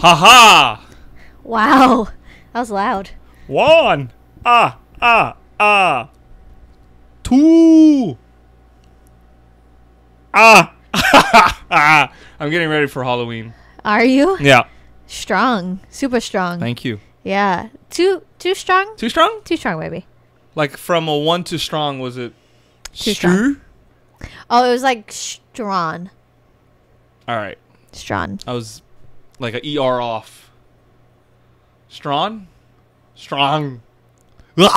Ha ha! Wow. That was loud. 1. Two. I'm getting ready for Halloween. Are you? Yeah. Strong. Super strong. Thank you. Yeah. Too strong? Too strong? Too strong, baby. Like from a 1 to strong, was it? Too strong. Oh, it was like strong. All right. Strong. I was like a ER off. Strong? Strong. Okay,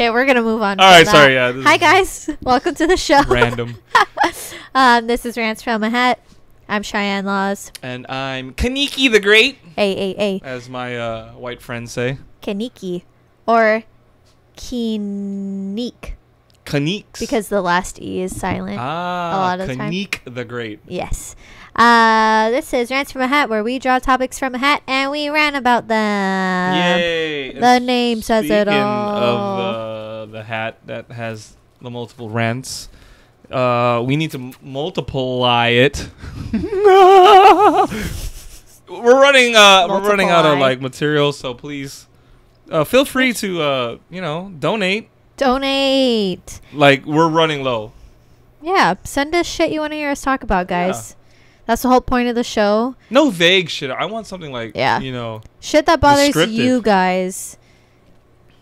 we're gonna move on. All right, sorry. Yeah. Hi guys, welcome to the show. Random. This is Rants from a Hat. I'm Cheyenne Laws. And I'm Kaniki the Great, A. as my white friends say. Kaniki, or Kinique, Kaniks. because the last E is silent. a lot of the time. Kanik the Great. Yes. This is Rants from a Hat, where we draw topics from a hat and we rant about them. Yay! The name says it all. Speaking of the hat that has the multiple rants, we need to multiply it. We're running out of like material, so please feel free to donate. Donate. Like, we're running low. Yeah, send us shit you want to hear us talk about, guys. That's the whole point of the show. No vague shit. I want something like, shit that bothers descriptive. you guys.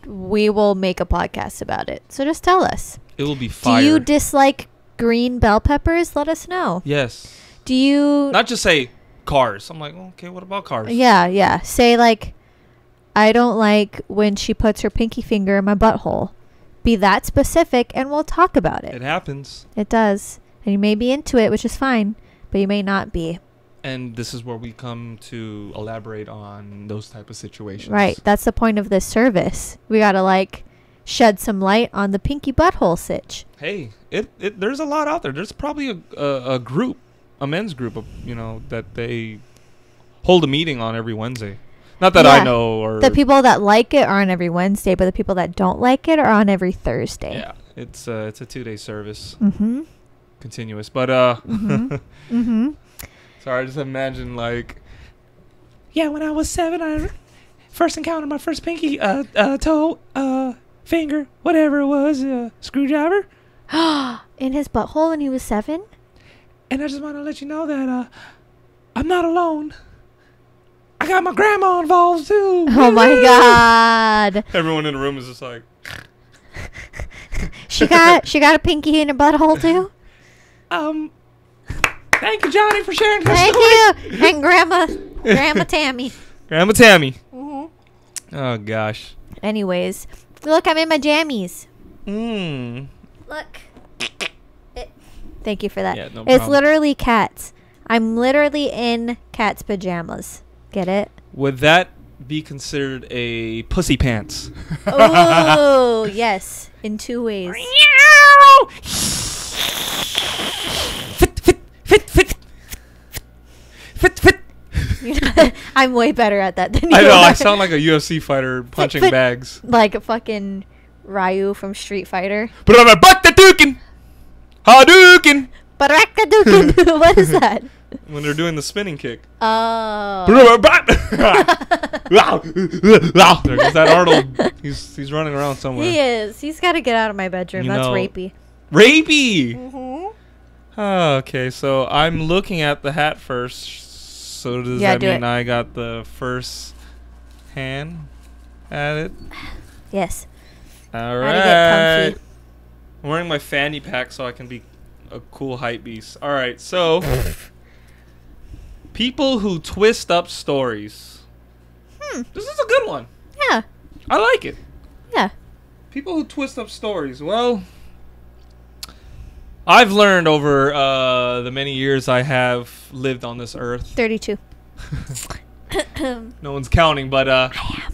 We will make a podcast about it. So just tell us. It will be fire. Do you dislike green bell peppers? Let us know. Yes. Do you... Not just say cars. I'm like, okay, what about cars? Yeah. Say like, I don't like when she puts her pinky finger in my butthole. Be that specific and we'll talk about it. It happens. It does. And you may be into it, which is fine. But you may not be. And this is where we come to elaborate on those type of situations. Right. That's the point of this service. We got to like shed some light on the pinky butthole sitch. Hey, there's a lot out there. There's probably a group, a men's group of, that they hold a meeting on every Wednesday. Not that I know. Or the people that like it are on every Wednesday, but the people that don't like it are on every Thursday. Yeah. It's a 2-day service. Mm-hmm. Continuous. But sorry, I just imagine like, when I was 7, I first encountered my first pinky toe, finger, whatever it was, screwdriver. In his butthole when he was 7? And I just want to let you know that I'm not alone. I got my grandma involved too. Oh my god. Everyone in the room is just like, she got a pinky in her butthole too? Thank you, Johnny, for sharing that Thank story. you. And Grandma Tammy. Grandma Tammy. Mm-hmm. Oh, gosh. Anyways, look, I'm in my jammies. Look. Thank you for that. Yeah, no it's problem. literally cats. I'm literally in cat's pajamas. Get it? Would that be considered a pussy pants? Oh, yes. In 2 ways. Fit. I'm way better at that than you I know. are. I sound like a UFC fighter punching bags. Like a fucking Ryu from Street Fighter. But I'm a Hadouken! Hadouken! Barakaduken. What is that? When they're doing the spinning kick. Oh. There goes that Arnold. He's running around somewhere. He is. He's got to get out of my bedroom. That's rapey. Rapey! Mm-hmm. Okay, so I'm looking at the hat first. So does that mean I got the first hand at it? Yes. All How to get right. comfy. I'm wearing my fanny pack so I can be a cool hype beast. All right, so people who twist up stories. This is a good one. Yeah. I like it. Yeah. People who twist up stories. Well, I've learned over the many years I have lived on this earth. 32. No one's counting, but I am.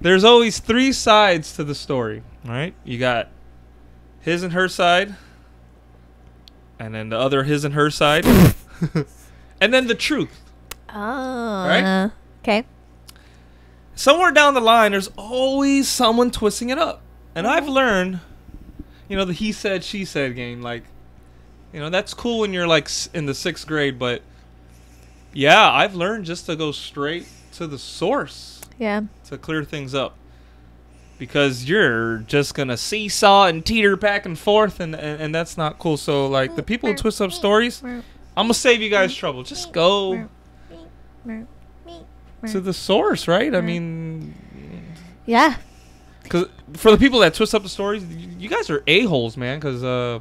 there's always 3 sides to the story, right? You got his and her side, and then the other his and her side, and then the truth. Oh. Right? Okay. Somewhere down the line, there's always someone twisting it up. And I've learned, the he said, she said game. Like, You know, that's cool when you're like in the 6th grade, but yeah, I've learned just to go straight to the source Yeah. to clear things up. Because you're just going to seesaw and teeter back and forth, and that's not cool. So, like, the people who twist up stories, I'm going to save you guys trouble. Just go to the source, right? I mean, Yeah. because for the people that twist up the stories, you guys are a-holes, man, because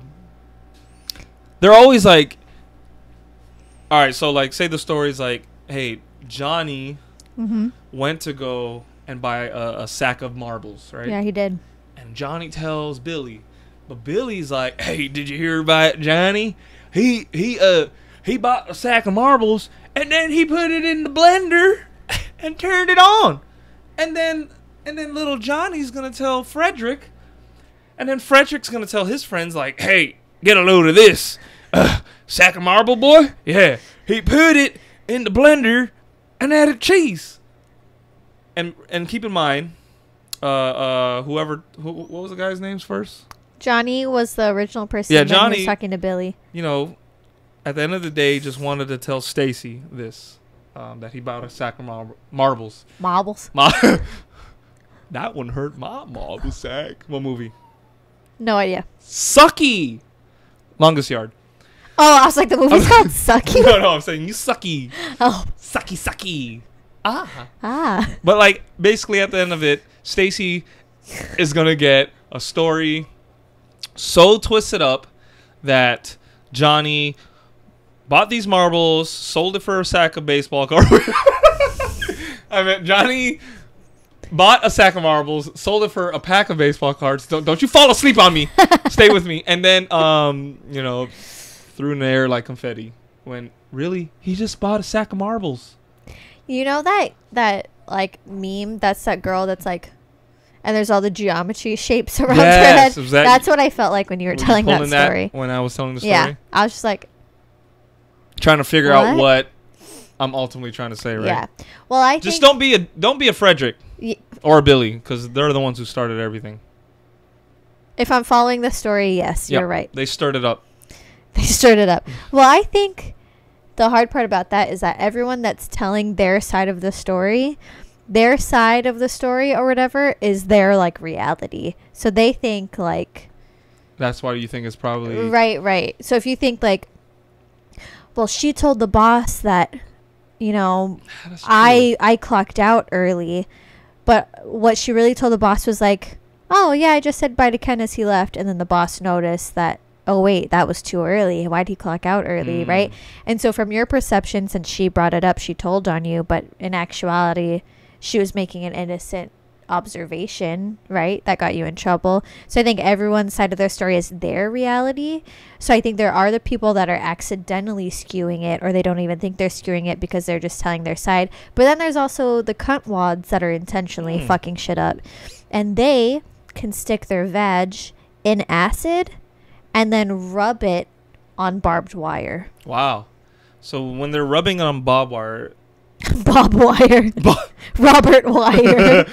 they're always like, all right, so, like, say the story's like, hey, Johnny went to go and buy a sack of marbles, right? Yeah, he did. And Johnny tells Billy, but Billy's like, hey, did you hear about Johnny? He bought a sack of marbles, and then he put it in the blender and turned it on. And then little Johnny's going to tell Frederick, and then Frederick's going to tell his friends, like, hey, get a load of this. Sack of marble, boy? Yeah. He put it in the blender and added cheese. And keep in mind, what was the guy's names first? Johnny was the original person. Yeah, Johnny Johnny was talking to Billy. You know, at the end of the day, just wanted to tell Stacy this, that he bought a sack of marbles. Marbles. That one hurt my marble sack. What movie? No idea. Sucky. Longest Yard. Oh, I was like, the movie's called Sucky. No, I'm saying you sucky. Oh. Sucky. Ah. But like, basically at the end of it, Stacy is going to get a story so twisted up that Johnny bought these marbles, sold it for a sack of baseball cards. I mean, Johnny bought a sack of marbles, sold it for a pack of baseball cards. Don't you fall asleep on me. Stay with me. And then, threw in the air like confetti. When, really? He just bought a sack of marbles. You know that like meme? That's that girl that's like, and there's all the geometry shapes around her head. That's what I felt like when you were telling that story. When I was telling the story? Yeah. I was just like, trying to figure out what I'm ultimately trying to say, right? Yeah. Well, I just think don't be a Frederick or a Billy, because they're the ones who started everything. If I'm following the story, yes, you're right. They stirred it up. They stirred it up. Well, I think the hard part about that is that everyone that's telling their side of the story or whatever is their like reality. So they think like, that's why you think it's probably right. So if you think like, well, she told the boss that, I clocked out early, but what she really told the boss was like, oh yeah, I just said bye to Ken as he left, and then the boss noticed that, oh wait, that was too early. Why'd he clock out early, right? And so from your perception, since she brought it up, she told on you, but in actuality, she was making an innocent observation, right? That got you in trouble. So I think everyone's side of their story is their reality. So I think there are the people that are accidentally skewing it, or they don't even think they're skewing it because they're just telling their side. But then there's also the cuntwads that are intentionally fucking shit up. And they can stick their vag in acid and then rub it on barbed wire. Wow. So when they're rubbing on barbed wire... Bob Wire. Robert Wire.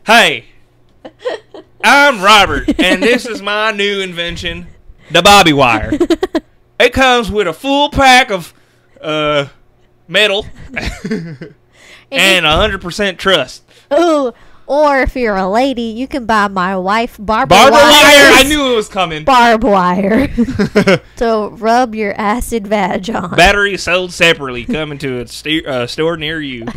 Hey, I'm Robert, and this is my new invention, the Bobby Wire. It comes with a full pack of metal and 100% trust. Ooh. Or if you're a lady, you can buy my wife Barbara Wire. Wire. I knew it was coming. Barbed wire. So rub your acid vag on. Battery sold separately, coming to a store near you.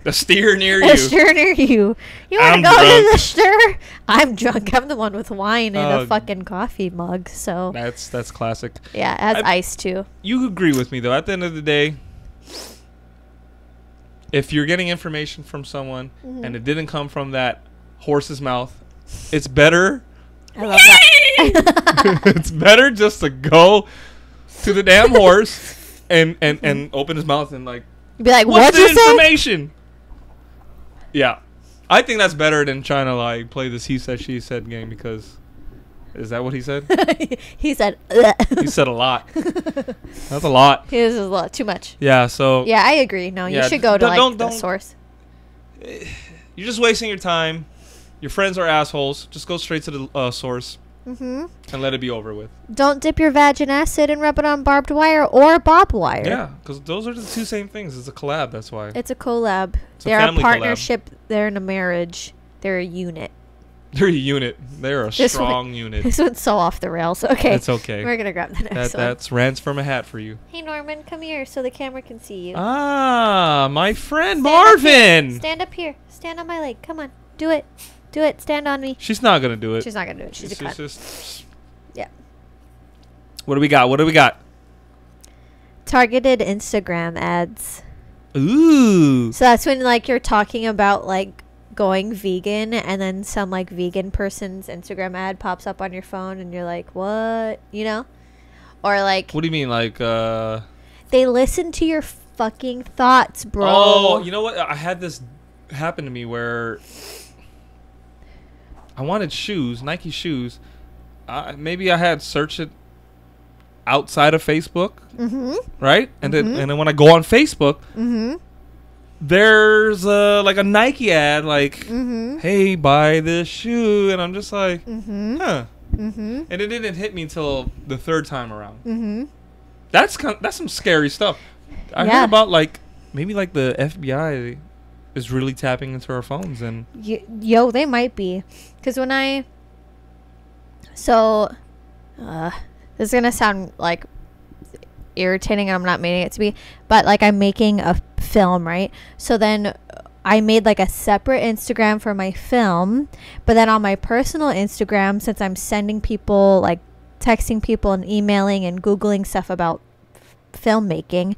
A steer near you. A steer near you. You want to go to the steer? I'm drunk. I'm the one with wine and a fucking coffee mug. So that's classic. Yeah, it has ice too. You agree with me though. At the end of the day, if you're getting information from someone and it didn't come from that horse's mouth, it's better. I love that. It's better just to go to the damn horse and open his mouth and like, be like, what's what'd the you information? Say? Yeah, I think that's better than trying to like play this he said she said game, because is that what he said? He said. He said a lot. That's a lot. He was a lot too much. Yeah. So. Yeah, I agree. No, you should go to the source. You're just wasting your time. Your friends are assholes. Just go straight to the source. Mm-hmm. and let it be over with. Don't dip your vag in acid and rub it on barbed wire or barbed wire. Yeah, because those are the two same things. It's a collab. That's why. It's a collab. It's a They're a family partnership. They're in a marriage. They're a unit. They're a unit. They're a This strong one- unit. This one's so off the rails. Okay. It's okay. We're going to grab the next one. That's rants from a hat for you. Hey, Norman, come here so the camera can see you. Ah, my friend Stand up here. Marvin. Stand up here. Stand on my leg. Come on. Do it. Do it. Stand on me. She's not gonna do it. She's not going to do it. She's a cunt. just. Yeah. What do we got? What do we got? Targeted Instagram ads. Ooh. So that's when, like, you're talking about, like, going vegan, and then some, like, vegan person's Instagram ad pops up on your phone, and you're like, what? You know? Or, like, What do you mean, like? they listen to your fucking thoughts, bro. Oh, you know what? I had this happen to me where I wanted shoes, Nike shoes. Maybe I had searched it outside of Facebook, Mm-hmm. right? And then when I go on Facebook, Mm-hmm. there's like a Nike ad, like, Mm-hmm. "Hey, buy this shoe," and I'm just like, Mm-hmm. huh. Mm-hmm. And it didn't hit me until the third time around. Mm-hmm. That's some scary stuff. I Yeah. heard about maybe the FBI is really tapping into our phones and Yo, they might be. Because when I... So, this is going to sound, like, irritating, and I'm not meaning it to be. But, like, I'm making a film, right? So then I made, like, a separate Instagram for my film. But then on my personal Instagram, since I'm sending people, like, texting people and emailing and Googling stuff about filmmaking,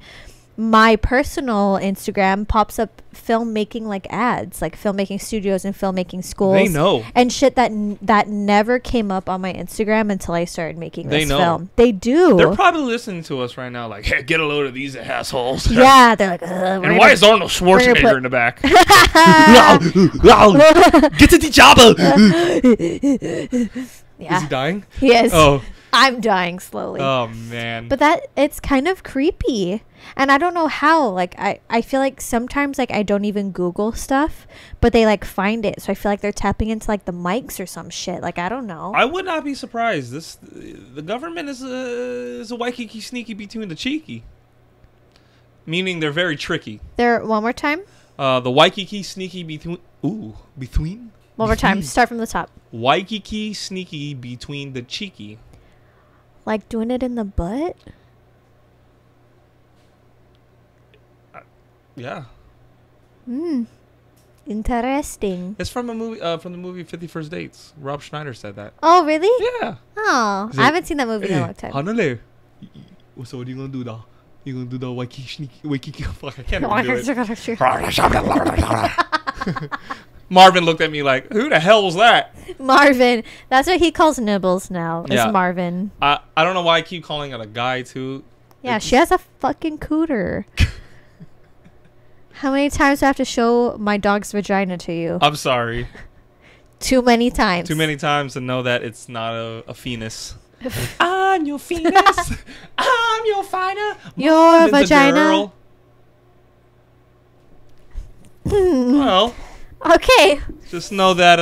my personal Instagram pops up filmmaking, like, ads, like filmmaking studios and filmmaking schools. they know. And shit that never came up on my Instagram until I started making They this know. film. They do. They're probably listening to us right now, like, "Hey, get a load of these assholes." Yeah, they're like, And why is Arnold we're gonna Schwarzenegger put- in the back? Get to the chopper. yeah, Is he dying? he is. Oh, I'm dying slowly. oh man. But it's kind of creepy. And I don't know how. Like, I feel like sometimes, like, I don't even Google stuff, but they, like, find it. So I feel like they're tapping into, like, the mics or some shit. Like, I don't know. I would not be surprised. The government is a Waikiki sneaky between the cheeky. Meaning they're very tricky. One more time. The Waikiki sneaky between. Between? One more time. Start from the top. Waikiki sneaky between the cheeky. Like doing it in the butt? Yeah. Interesting. It's from a movie. From the movie 50 First Dates. Rob Schneider said that. Oh, really? Yeah. Oh, Is I it- haven't seen that movie in a long time. Hanale. So what are you gonna do now? You gonna do the Waikiki sneaky? Waikiki? Fuck, I can't even do it. Marvin looked at me like, "Who the hell was that?" Marvin. That's what he calls Nibbles now. Is Yeah. Marvin. I don't know why I keep calling it a guy too. Yeah, It she has a fucking cooter. How many times do I have to show my dog's vagina to you? I'm sorry. Too many times. Too many times to know that it's not a penis. I'm your penis. I'm your finer. Your Marvin's a vagina. girl. Well, Okay. just know that.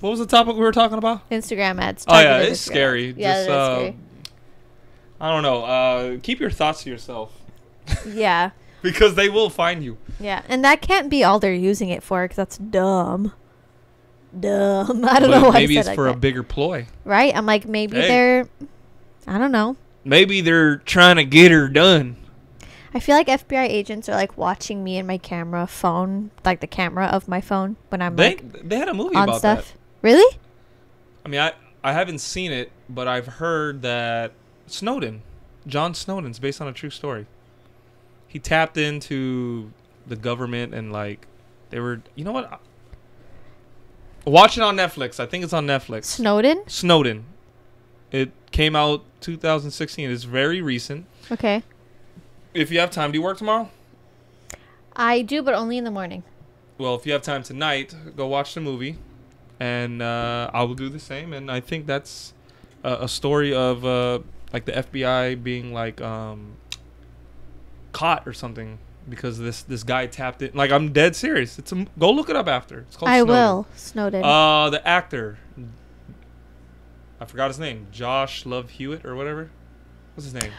What was the topic we were talking about? Instagram ads. Oh yeah, targeted it's Instagram scary. ads. Yeah, Just, that's scary. I don't know. Keep your thoughts to yourself Yeah. because they will find you. Yeah. And that can't be all they're using it for, because that's dumb. Dumb. I don't know But why maybe I it's said for like a that. bigger ploy. Right? I'm like, maybe Hey. they're... I don't know. Maybe they're trying to get her done. I feel like FBI agents are like watching me and my camera phone, like the camera of my phone when I'm They like they had a movie on about stuff. Really? that. I mean, I haven't seen it, but I've heard that John Snowden's based on a true story. He tapped into the government and like they were, you know what? Watch it on Netflix. I think it's on Netflix. Snowden. It came out 2016. It's very recent. Okay. If you have time, do you work tomorrow? I do, but only in the morning. Well, if you have time tonight, go watch the movie, and I will do the same. And I think that's a story of like the FBI being like caught or something because this guy tapped it. Like, I'm dead serious. Go look it up after. It's called I Snowden. will. Snowden. The actor I forgot his name. Josh Love Hewitt or whatever. What's his name?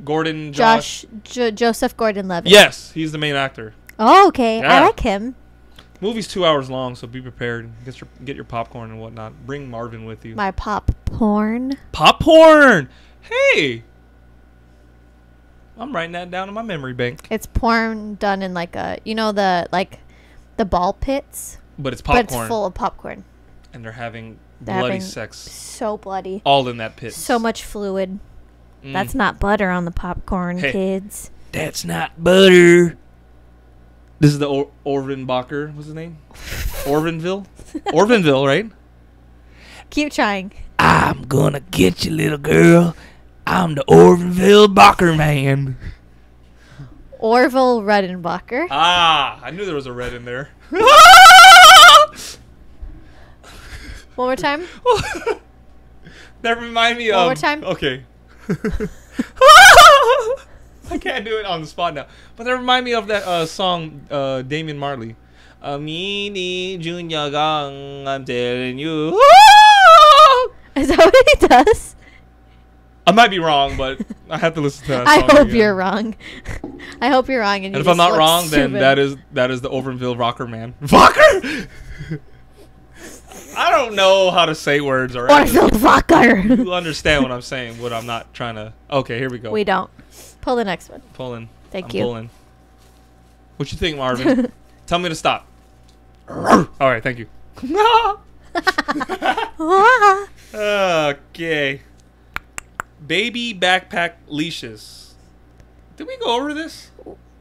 Gordon Joseph Gordon-Levitt. Yes, he's the main actor. Oh, okay. Yeah. I like him. Movie's 2 hours long, so be prepared. Get your popcorn and whatnot. Bring Marvin with you. My popcorn. Popcorn! Hey! I'm writing that down in my memory bank. It's porn done in like a, the ball pits. But it's popcorn. But it's full of popcorn. And they're having bloody sex. So bloody. All in that pit. So much fluid. That's not butter on the popcorn, kids. That's not butter. This is the Orvin what's his name? Orvinville? Orvinville, right? Keep trying. I'm gonna get you, little girl. I'm the Orvinville Bacher man. Orville Redenbacher. Ah, I knew there was a red in there. One more time. That remind me of... One more time. Okay. I can't do it on the spot now. But that remind me of that song, Damian Marley. Amini Junior Gang, I'm telling you. Is that what he does? I might be wrong, but I have to listen to that I song hope again. you're wrong. I hope you're wrong. And if I'm not wrong, then that is the Overville Rocker man. Rocker? I don't know how to say words. Or Orville Rocker. You understand what I'm saying, what I'm not trying to... Okay, here we go. We don't. Pull the next one. Pulling. Thank you. Pulling. What you think, Marvin? Tell me to stop. All right, thank you. Okay. Baby backpack leashes. Did we go over this?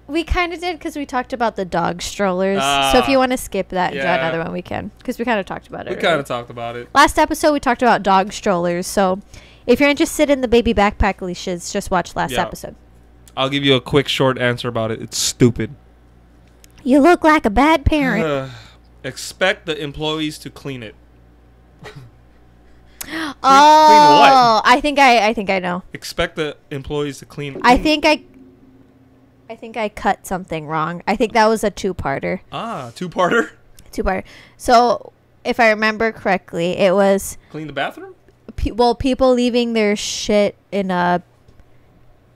We kind of did because we talked about the dog strollers. So if you want to skip that and draw another one, we can. Because we kind of talked about it. We kind of talked about it. Last episode, we talked about dog strollers. So if you're interested in the baby backpack leashes, just watch last episode. I'll give you a quick, short answer about it. It's stupid. You look like a bad parent. Expect the employees to clean it. Clean what? I think I know. Expect the employees to clean. I think I cut something wrong. I think that was a two-parter. Two-parter? Two-parter. So, if I remember correctly, it was... Clean the bathroom? People leaving their shit in a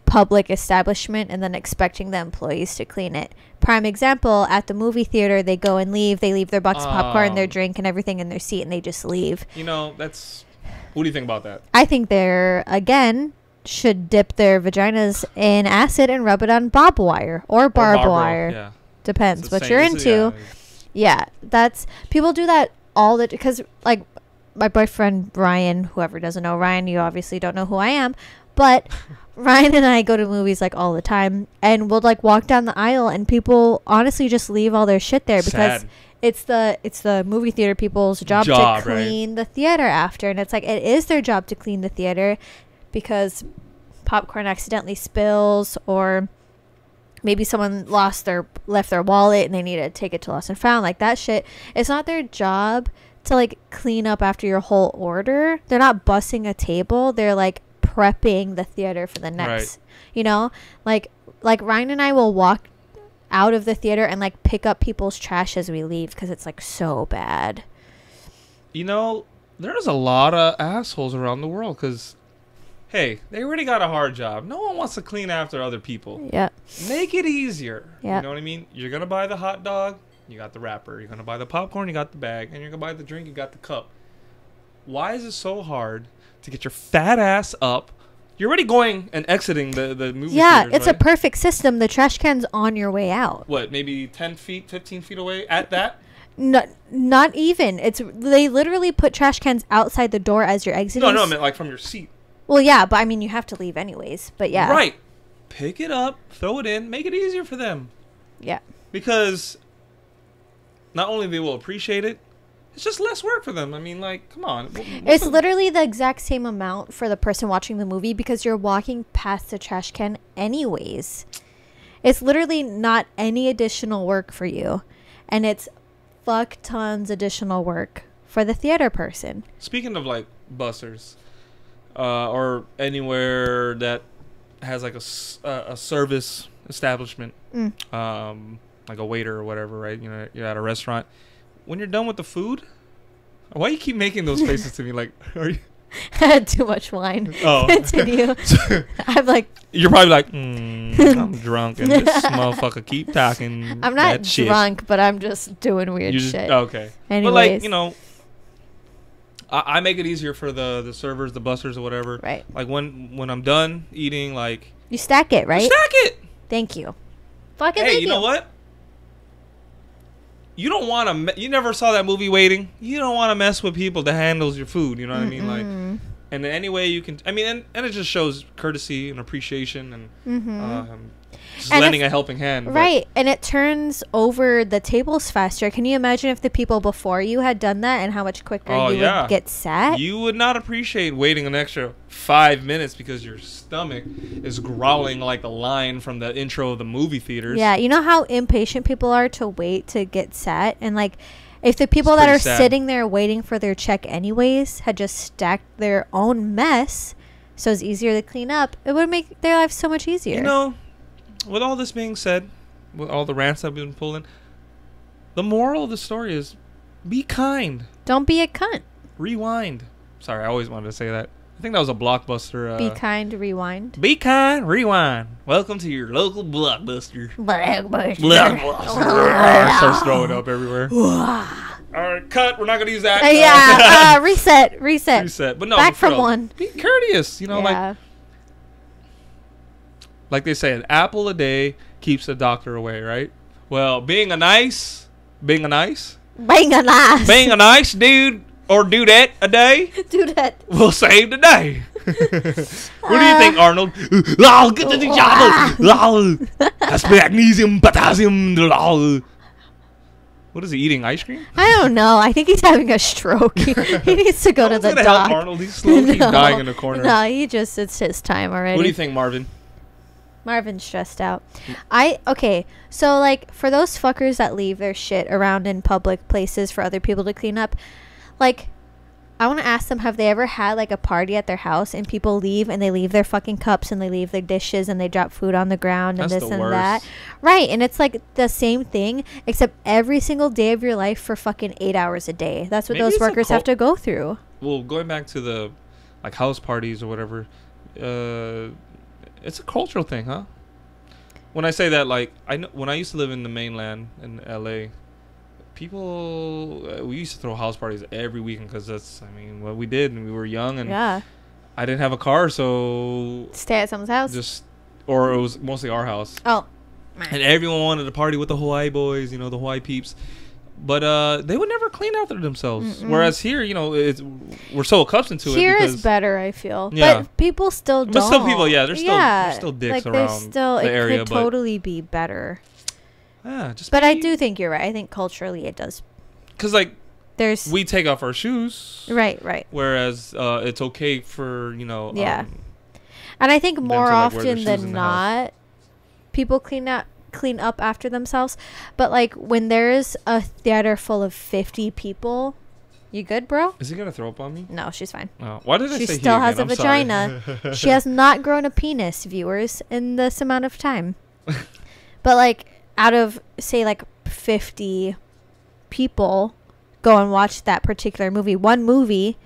public establishment and then expecting the employees to clean it. Prime example, at the movie theater, they go and leave. They leave their box of popcorn, their drink, and everything in their seat, and they just leave. You know, that's... What do you think about that? I think they're, again... should dip their vaginas in acid and rub it on barbed wire or barbed wire. Yeah. Depends what you're into. Yeah, that's people do that all the because like my boyfriend Ryan, whoever doesn't know Ryan, you obviously don't know who I am, but Ryan and I go to movies like all the time, and we'll like walk down the aisle, and people honestly just leave all their shit there because it's the movie theater people's job to clean the theater after, and it's like it is their job to clean the theater. Because popcorn accidentally spills, or maybe someone left their wallet and they need to take it to lost and found, like that shit. It's not their job to like clean up after your whole order. They're not bussing a table. They're like prepping the theater for the next. You know, like Ryan and I will walk out of the theater and like pick up people's trash as we leave because it's like so bad. You know, there's a lot of assholes around the world because. Hey, they already got a hard job. No one wants to clean after other people. Yeah. Make it easier. Yeah. You know what I mean? You're going to buy the hot dog, you got the wrapper. You're going to buy the popcorn, you got the bag. And you're going to buy the drink, you got the cup. Why is it so hard to get your fat ass up? You're already going and exiting the movie theaters, it's a perfect system. The trash can's on your way out. What, maybe 10 feet, 15 feet away at that? Not even. They literally put trash cans outside the door as you're exiting. No, I meant like from your seat. Well, yeah, but I mean, you have to leave anyways. But yeah. Right. Pick it up, throw it in, make it easier for them. Yeah. Because not only they will appreciate it, it's just less work for them. I mean, like, come on. It's literally the exact same amount for the person watching the movie because you're walking past the trash can anyways. It's literally not any additional work for you. And it's fuck tons additional work for the theater person. Speaking of, like, bussers... or anywhere that has like a service establishment, like a waiter or whatever, right? You know, you're at a restaurant. When you're done with the food, why you keep making those faces to me? Like, are you? I had too much wine. Oh. Continue. I'm like, You're probably like, I'm drunk and this motherfucker keep talking. I'm not that shit. drunk, but I'm just doing weird You just, shit. okay. Anyways. But like, you know, I make it easier for the servers, the busters, or whatever. Right. Like when I'm done eating, like You stack it, right? stack it. Thank you. Fucking Hey, thank you know what? You don't want to. You never saw that movie Waiting. You don't want to mess with people that handles your food. You know what I mean? Like, and any way you can. I mean, and it just shows courtesy and appreciation and just And lending if- a helping hand. but- Right, and it turns over the tables faster. Can you imagine if the people before you had done that and how much quicker Oh, you yeah. would get set? You would not appreciate waiting an extra 5 minutes because your stomach is growling like the line from the intro of the movie theaters. Yeah, you know how impatient people are to wait to get set? And like, if the people It's that are pretty sad. sitting there waiting for their check anyways had just stacked their own mess so it's easier to clean up, it would make their life so much easier. You know, with all this being said, with all the rants I've been pulling, the moral of the story is be kind. Don't be a cunt. Rewind. Sorry, I always wanted to say that. I think that was a Blockbuster. Be kind, rewind. Be kind, rewind. Welcome to your local Blockbuster. Blockbuster. Blockbuster. Starts throwing up everywhere. All right, cut. We're not gonna use that. Yeah, reset. Reset. But no, Back for from real, one. Be courteous. You know, Yeah. like they say, an apple a day keeps the doctor away, right? Well, being a nice Bang an ass. being a nice dude or dudette a day Do that. will save the day. What do you think, Arnold? Oh, get to the job. Oh, that's magnesium, potassium. Oh. What is he eating? Ice cream? I don't know. I think he's having a stroke. He needs to go to Someone's the gonna help doc. Arnold. He's slowly No. dying in the corner. No, it's his time already. What do you think, Marvin? Marvin's stressed out. Okay, so like for those fuckers that leave their shit around in public places for other people to clean up, like I want to ask them, have they ever had like a party at their house and people leave and they leave their fucking cups and they leave their dishes and they drop food on the ground and That's this the and worst. that? Right, and it's like the same thing except every single day of your life for fucking 8 hours a day. That's what Maybe those it's a workers have to go through. Well, going back to the like house parties or whatever, it's a cultural thing, huh? When I say that, like I know when I used to live in the mainland in LA, people we used to throw house parties every weekend because that's what we did and we were young and Yeah. I didn't have a car, so Stay at someone's house. just or it was mostly our house. Oh. And everyone wanted to party with the Hawaii boys, the Hawaii peeps. But they would never clean after themselves. Whereas here, we're so accustomed to Here it. is Because better, I feel. Yeah. But people still don't. But still people, yeah, there's still dicks like around the it area, could but- totally be better. just But I do think you're right. I think culturally it does. because like There's we take off our shoes, right. whereas it's okay for Yeah. And I think more to, like, wear their often shoes than in the house. not, people clean up after themselves. But like when there's a theater full of 50 people, you good, bro? Is he gonna throw up on me? No, she's fine. Oh, why did I She say still he has again? a I'm sorry. vagina. She has not grown a penis, viewers, in this amount of time. But like out of say like 50 people go and watch that particular movie, one movie,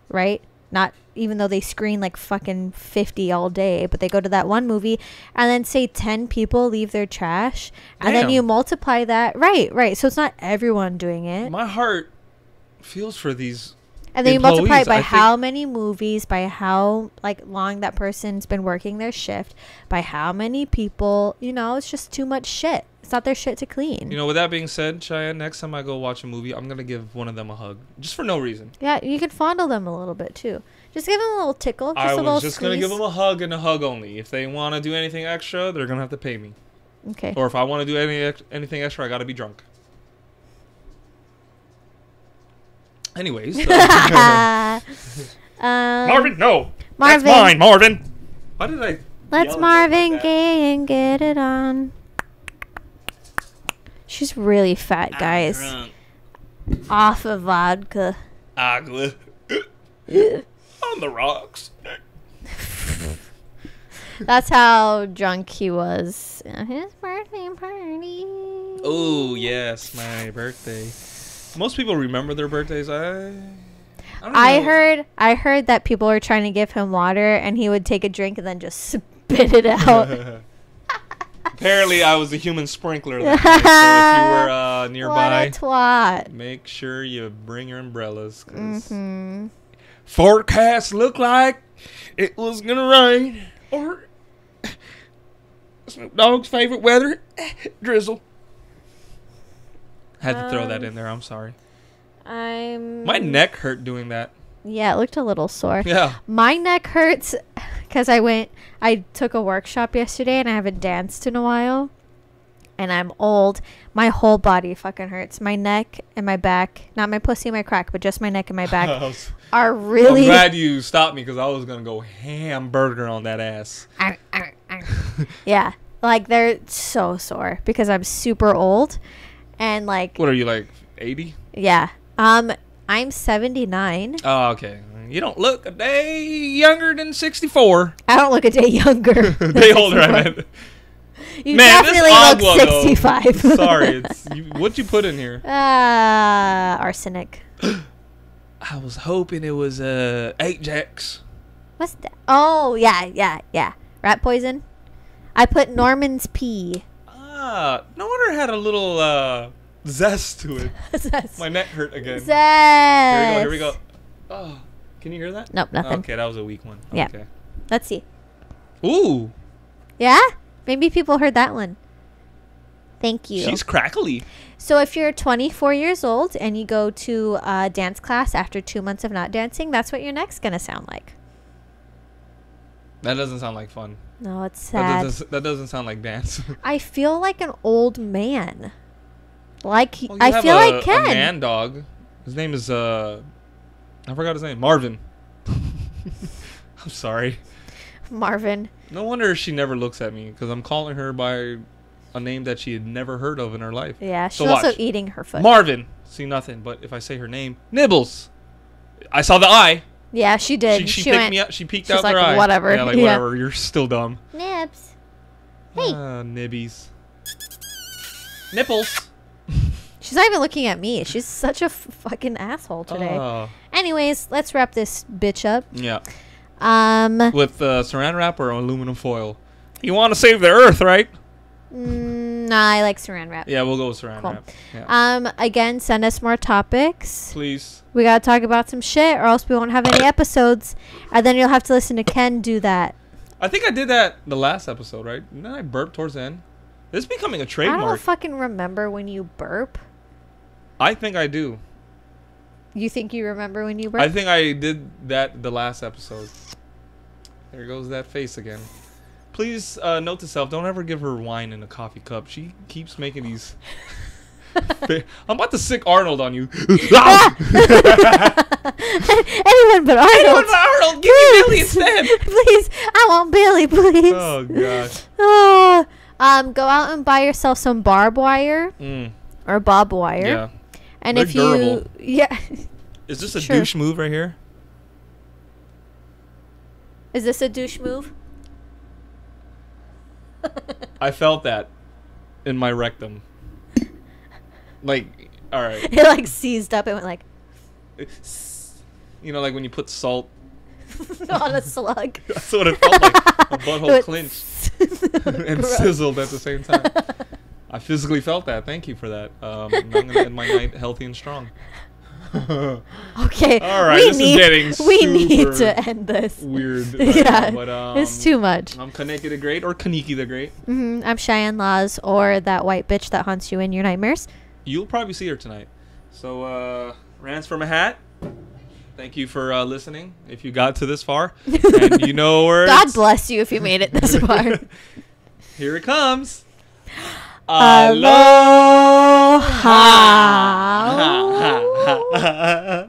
right? Not even though they screen like fucking 50 all day, but they go to that one movie and then say 10 people leave their trash and then Damn. you multiply that. Right. So it's not everyone doing it. My heart feels for these. And then you multiply it employees, by I how think- many movies, by how like long that person's been working their shift, by how many people, it's just too much shit. It's not their shit to clean. With that being said, Cheyenne, next time I go watch a movie, I'm gonna give one of them a hug, just for no reason. Yeah, you could fondle them a little bit too. Just give them a little tickle. Just I a little was just gonna squeeze. give them a hug and a hug only. If they want to do anything extra, they're gonna have to pay me. Okay. Or if I want to do anything extra, I gotta be drunk. Anyways, Marvin, no, Marvin. that's mine, Marvin. Why did I? Let's yell at Marvin her like that? Gaye and get it on. She's really fat, guys. I'm Off of vodka. drunk. On the rocks. That's how drunk he was at his birthday party. Oh yes, my birthday. Most people remember their birthdays. don't know. I heard that people were trying to give him water, and he would take a drink and then just spit it out. Apparently, I was a human sprinkler that night, so if you were nearby, What a twat. make sure you bring your umbrellas. 'Cause Mm-hmm. forecast looked like it was gonna rain, or Snoop Dogg's favorite weather, drizzle. Had to throw that in there. I'm sorry. My neck hurt doing that. Yeah, it looked a little sore. Yeah. My neck hurts because I took a workshop yesterday and I haven't danced in a while. And I'm old. My whole body fucking hurts. My neck and my back, not my pussy and my crack, but just my neck and my back are really... I'm glad you stopped me because I was going to go hamburger on that ass. Yeah. Like, they're so sore because I'm super old. And, like... What are you, like, 80? Yeah. I'm 79. Oh, okay. You don't look a day younger than 64. I don't look a day younger. A day older, I meant. You Man, definitely this look agua, 65. Though. Sorry, what'd you put in here? Arsenic. I was hoping it was Ajax. What's that? Oh, yeah. Rat poison. I put Norman's pee. No wonder it had a little zest to it. Zest. My neck hurt again. Zest. Here we go. Oh, can you hear that? Nope, nothing. Okay, that was a weak one. Yeah. Okay. Let's see. Ooh. Yeah? Maybe people heard that one. Thank you. She's crackly. So if you're 24 years old and you go to a dance class after 2 months of not dancing, that's what your neck's going to sound like. That doesn't sound like fun. No, it's sad. That doesn't sound like dance. I feel like an old man. Like, Well, I feel like Ken. A man dog. His name is, I forgot his name. Marvin. I'm sorry. Marvin. No wonder she never looks at me because I'm calling her by a name that she had never heard of in her life. Yeah, she's So also watch. eating her foot. Marvin. See nothing, but if I say her name, Nibbles. I saw the eye. Yeah, she did. She went, picked me up. She peeked she's out like, their eye. whatever. Yeah, like Yeah. whatever. You're still dumb. Nibs. Hey. Nibbies. Nipples. She's not even looking at me. She's such a fucking asshole today. Anyways, let's wrap this bitch up. Yeah. With saran wrap or aluminum foil? You want to save the earth, right? Nah, I like saran wrap. Yeah, we'll go with saran Cool. wrap. Yeah. Again, send us more topics. Please. We gotta talk about some shit, or else we won't have any episodes, and then you'll have to listen to Ken do that. I think I did that the last episode, right? Didn't I burp towards the end? This is becoming a I don't trademark. fucking remember when you burp. I think I do. You think you remember when you burp? I think I did that the last episode. There goes that face again. Please note to self, don't ever give her wine in a coffee cup. She keeps making these... I'm about to sick Arnold on you. Anyone but Arnold. Anyone but Arnold, give me Billy instead. Please, I want Billy, please. Oh, gosh. Go out and buy yourself some barbed wire or bob wire. Yeah. And They're if you... durable. Yeah. Is this a Sure. douche move right here? Is this a douche move? I felt that in my rectum. Like, all right. It like seized up and went like You know, like when you put salt. on a slug. That's what it felt like. My butthole It clinched and Gross. sizzled at the same time. I physically felt that. Thank you for that. I'm going to end my night healthy and strong. Okay. All right, this is getting we need super to end this. Weird. Right Yeah, now, but, it's too much. I'm Kaneki the Great or Kaneki the Great. I'm Cheyenne Laws, or that white bitch that haunts you in your nightmares. You'll probably see her tonight. So, Rants from a Hat. Thank you for listening. If you got to this far, and you know where God bless you if you made it this far. Here it comes. Aloha. Aloha.